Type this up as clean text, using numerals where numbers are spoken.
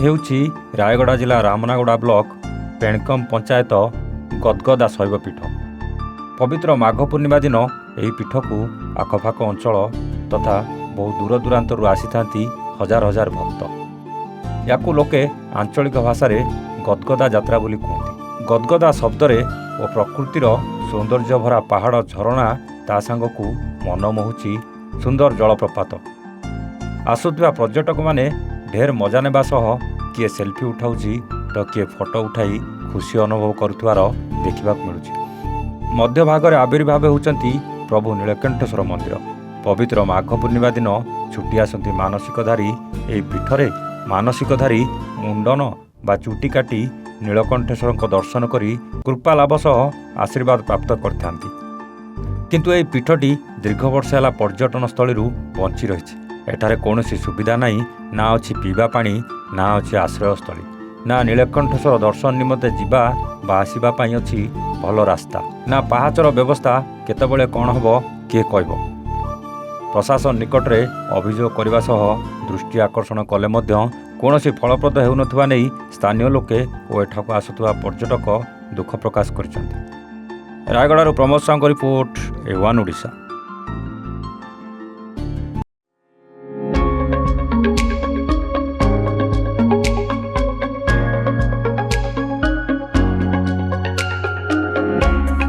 ହେଉଛି ରାୟଗଡ଼ା ଜିଲ୍ଲା ରାମନାଗୁଡ଼ା ବ୍ଲକ ପେଣକମ୍ ପଞ୍ଚାୟତ ଗଦଗଦା ଶୈବପୀଠ। ପବିତ୍ର ମାଘ ପୂର୍ଣ୍ଣିମା ଦିନ ଏହି ପୀଠକୁ ଆଖପାଖ ଅଞ୍ଚଳ ତଥା ବହୁ ଦୂରଦୂରାନ୍ତରୁ ଆସିଥାନ୍ତି ହଜାର ହଜାର ଭକ୍ତ। ୟାକୁ ଲୋକେ ଆଞ୍ଚଳିକ ଭାଷାରେ ଗଦଗଦା ଯାତ୍ରା ବୋଲି କୁହନ୍ତି। ଗଦଗଦା ଶବ୍ଦରେ ଓ ପ୍ରକୃତିର ସୌନ୍ଦର୍ଯ୍ୟ ଭରା ପାହାଡ଼ ଝରଣା ତା ସାଙ୍ଗକୁ ମନ ମୋହୁଛି ସୁନ୍ଦର ଜଳପ୍ରପାତ। ଆସୁଥିବା ପର୍ଯ୍ୟଟକମାନେ ଢେର ମଜା ନେବା ସହ କିଏ ସେଲ୍ଫି ଉଠାଉଛି ତ କିଏ ଫଟୋ ଉଠାଇ ଖୁସି ଅନୁଭବ କରୁଥିବାର ଦେଖିବାକୁ ମିଳୁଛି। ମଧ୍ୟଭାଗରେ ଆବିର୍ଭାବ ହେଉଛନ୍ତି ପ୍ରଭୁ ନୀଳକଣ୍ଠେଶ୍ୱର ମନ୍ଦିର। ପବିତ୍ର ମାଘ ପୂର୍ଣ୍ଣିମା ଦିନ ଛୁଟି ଆସନ୍ତି ମାନସିକଧାରୀ ଏହି ପୀଠରେ ମାନସିକଧାରୀ ମୁଣ୍ଡନ ବା ଚୁଟି କାଟି ନୀଳକଣ୍ଠେଶ୍ୱରଙ୍କ ଦର୍ଶନ କରି କୃପା ଲାଭ ସହ ଆଶୀର୍ବାଦ ପ୍ରାପ୍ତ କରିଥାନ୍ତି। କିନ୍ତୁ ଏହି ପୀଠଟି ଦୀର୍ଘ ବର୍ଷ ହେଲା ପର୍ଯ୍ୟଟନ ସ୍ଥଳୀରୁ ବଞ୍ଚି ରହିଛି। ଏଠାରେ କୌଣସି ସୁବିଧା ନାହିଁ, ନା ଅଛି ପିଇବା ପାଣି, ନା ଅଛି ଆଶ୍ରୟସ୍ଥଳୀ, ନା ନୀଳକଣ୍ଠେଶ୍ୱର ଦର୍ଶନ ନିମନ୍ତେ ଯିବା ବା ଆସିବା ପାଇଁ ଅଛି ଭଲ ରାସ୍ତା, ନା ପାହାଚର ବ୍ୟବସ୍ଥା କେତେବେଳେ କ'ଣ ହେବ କିଏ କହିବ। ପ୍ରଶାସନ ନିକଟରେ ଅଭିଯୋଗ କରିବା ସହ ଦୃଷ୍ଟି ଆକର୍ଷଣ କଲେ ମଧ୍ୟ କୌଣସି ଫଳପ୍ରଦ ହେଉନଥିବା ନେଇ ସ୍ଥାନୀୟ ଲୋକେ ଓ ଏଠାକୁ ଆସୁଥିବା ପର୍ଯ୍ୟଟକ ଦୁଃଖ ପ୍ରକାଶ କରିଛନ୍ତି। ରାୟଗଡ଼ାରୁ ପ୍ରମୋଦ ସାହୁଙ୍କ ରିପୋର୍ଟ, A1 ଓଡ଼ିଶା।